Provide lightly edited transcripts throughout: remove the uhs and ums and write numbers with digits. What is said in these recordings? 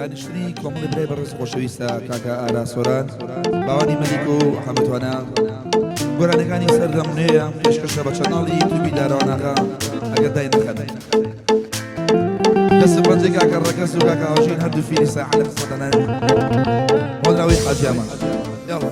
دانیشتنی کۆمەڵی برای بەڕێز خۆشەویستە کاکە ئارا سۆران باوانی مەلیک و حەمەتوانە گۆرانەکانی سەردەم نوێیە پێشکەشە بە چەناڵی یوتیوبی داراوانەکە ئەگەر دای نەخەنێ دەست بەندێک کاکە ڕەکەس و کاکە هاوژین هەردوو فیری ساحە لە قسەدەنان هۆنراوی حاجیامە یاڵە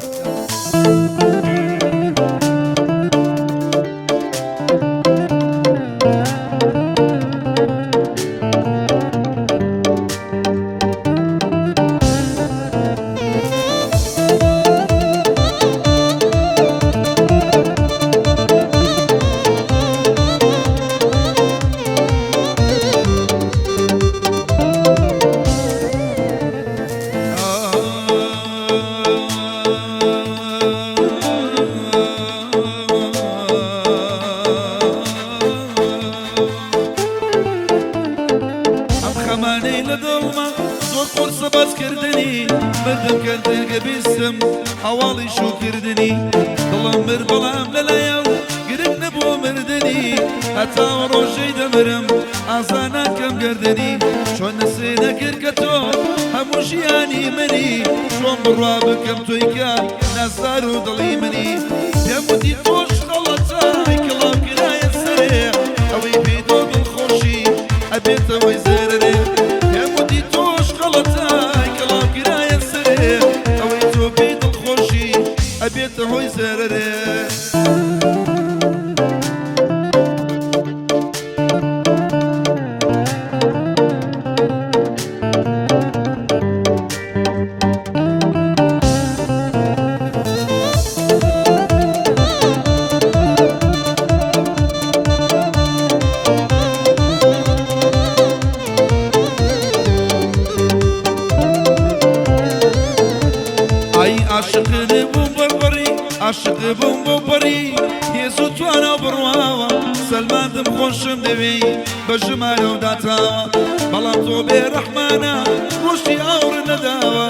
مردم کردگە بیستم هەواڵی شو کردنی دڵم بر بەڵام لەلایە و گرنگ نەبووە مردنی هەتا ڕۆژەی دەمرم ئازاناکەم گردنی چۆن نەسێ نەکرد کە تۆ هەموو ژیانی منی چۆن بڕوا بکەم تۆی کە نازدار و دڵی منی پێم وتی تۆش خەڵەتای کڵاو کرایە سەرێ ئەوەی پێی تۆ دڵخۆشی ئەبێتەوەی زێرەرێ پێم وتی تۆش خەڵەتای کڵاو کرایە سەرێ ئەوەی تۆ پێی دڵخۆشی ئەبێتەوەی زێرەرێ عاشق بوم بۆ پەری هێز و توانە بڕواوە سەلماندم خۆشم دەوێ بە ژمارە و داتاوە بەڵام تۆ بێڕەحمانە ڕۆژی ئاور نەداوە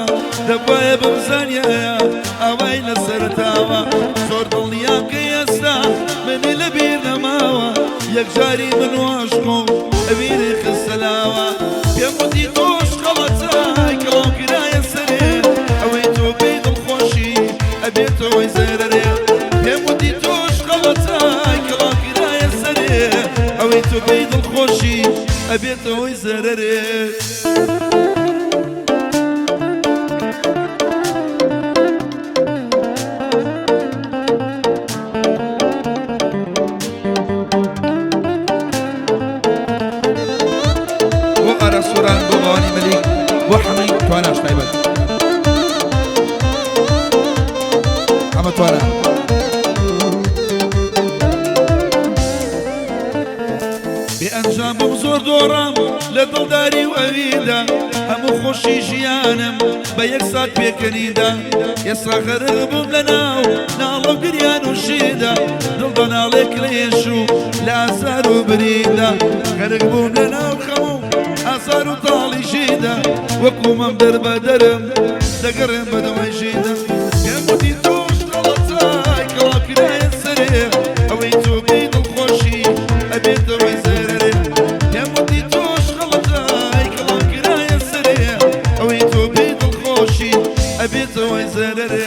دەبایە بمزانیایە ئاوای لەسەرتاوە زۆر دڵنیام کە ئێستا منی لەبیر نەماوە یەکجاری من و عاشقۆ ئەبیری خستەلاوە پێم وتی تۆش خەڵەتای کڵاو کرایە سەرێ ئەوەی تۆ پێی دڵخۆشی ئەبێتەوەی زێرەرێ پێم وتی تۆش خەڵەتای کڵاو کرایە سەرێ ئەوەی تۆ پێی دڵخۆشی ئەبێتەوەی زێرەرێ بۆ ئارا سۆران بۆ باوانی مەلیک بۆ حەمەی تواناش تایبەت حەمەتوانە بێئەنجامم زۆر دۆڕام لە دڵداری و ئەویدا هەموو خۆشی ژیانم بە یەک سات پێکەنیدا ئێستا غەرق بووم لە ناو ناڵە و گریان و شیدا دڵدە ناڵێک لە هێش و لە ئازار و بریدا غەرق بووم لە ناو خەم و ئازار و تاڵی ژیدا وەکو مەم دەربە دەرم دەگەڕێم بەدەوای ژیدا پێم وتی تۆش خەڵەتای کڵاو کرایە سەرێ ئەوەی تۆ پێی دڵخۆشی ئەبێتەوەی زێرەرێ پێم وتی تۆش خەڵەتای کڵاو کرایە سەرێ ئەوەی تۆ پێی دڵخۆشی ئەبێتەوەی زێرەرێ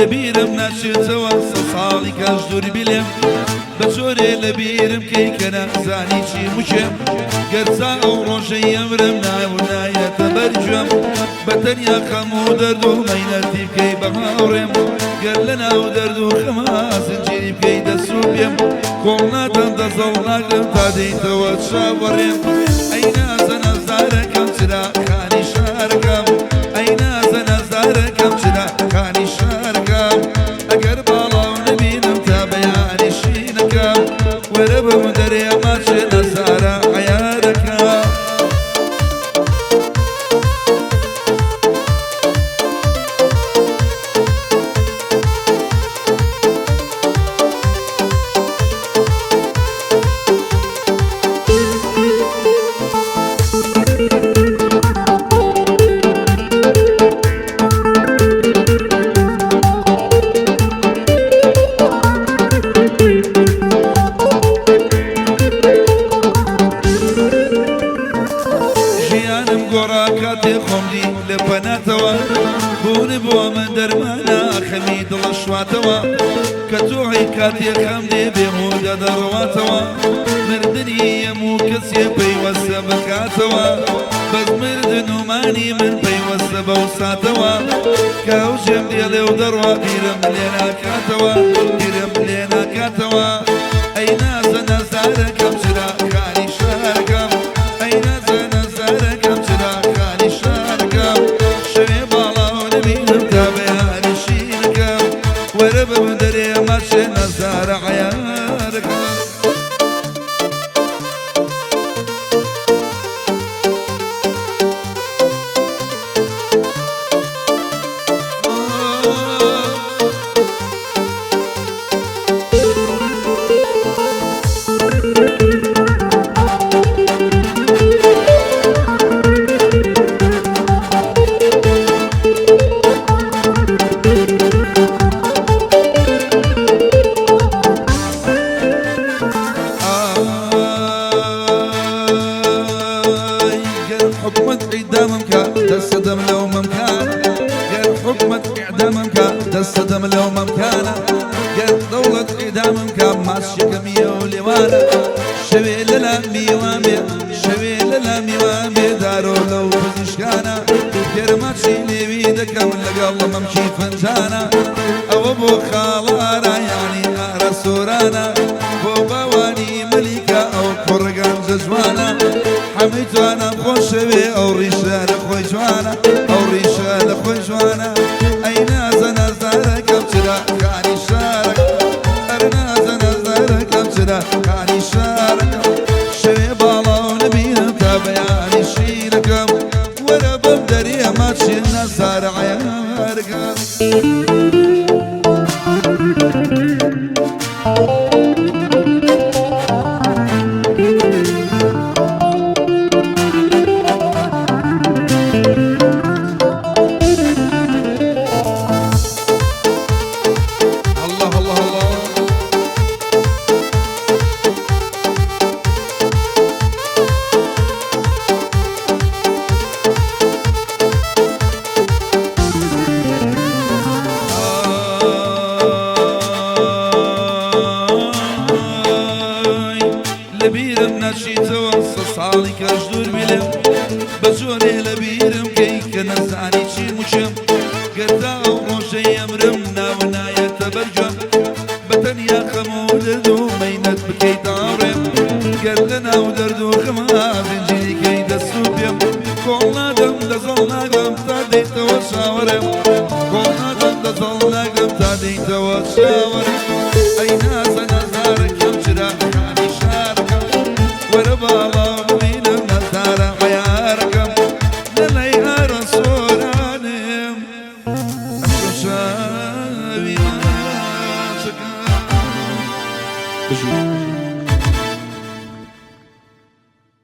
لەبیرم ناچێتەوە سە ساڵی کەش دوور بلێم بە جۆرێ لەبیرم کەی کە نەزانی چی موچێم گەرچا ئەو ڕۆژەی ئەمرم نایەتە بەرگوێم بە تەنیا خەم و دەرد و مەینەتی بکەی بە هاوڕێم گەر لە ناو دەرد و خەما زنجیری بکەی دەست و پێم کۆڵ ناتەن دەزەڵ ناگرم تا دەیتەوە چاوەڕێم ئەی نازە نەزارەکەم چرا خانی شارەکەم ئەی نازە نەزارەکەم چرا خانی شارەکەم ئەگەر باڵاو نەبینم تا بەیانی شینەکەم وەرە بەم دەرێ ماچێ نەزارە عەیارەکەم ژیانم گۆڕا کاتێ خۆمدی لە پەناتەوە بوونی بۆ من دەرمانە خەمی دڵە شواتەوە کە تۆ هەی کاتێ خەم دێ بێمو دەدەڕواتەوە مردنی هەموو کەسێ پەیوەستە بکاتەوە بەس مردن و مانی من پەیوەستە بەو ساتەوە کە ئەو ژێم دێڵێ و دەڕوا بیرم لێ ناکاتەوە بیرم لێ ناکاتەوە ئەی نازە نەزارەکەم چراکانی شارەکەم ئەی نازە نەزارەکەم چراکانی شارەکەم شەوێ باڵاو نەبینم تا بەیانی شیرەکەم وەرە بم دەرێ مەچێ نەزارە عەیارەکەم حكمت إعدامك تصدم لو ممكان غير حكمت إعدامك تصدم لو ممكان غير دولة إعدامك ماشيك ميولي وانا شوي للا ميوامي شوي للا ميوامي دارو لو بزشكانا غير ماشي لي بيدك ولا قبل ممشي فنجانا أو أبو خالارا يعني رسورانا بو بواني ملكة أو قرقان جزوانا حميت أنا بخوشبي أو ريشة لخوي جوانا أو ريشة لخوي جوانا أي ناز نزارك أبتلا كاني شارك أرناز نزارك أبتلا كاني شارك شري بالا ونبيهم تابعاني شيلكم ولا بمدري ما تشي نزار عياركم لبيرم نشيت وصص عليك أجدور بلم بجوري لبي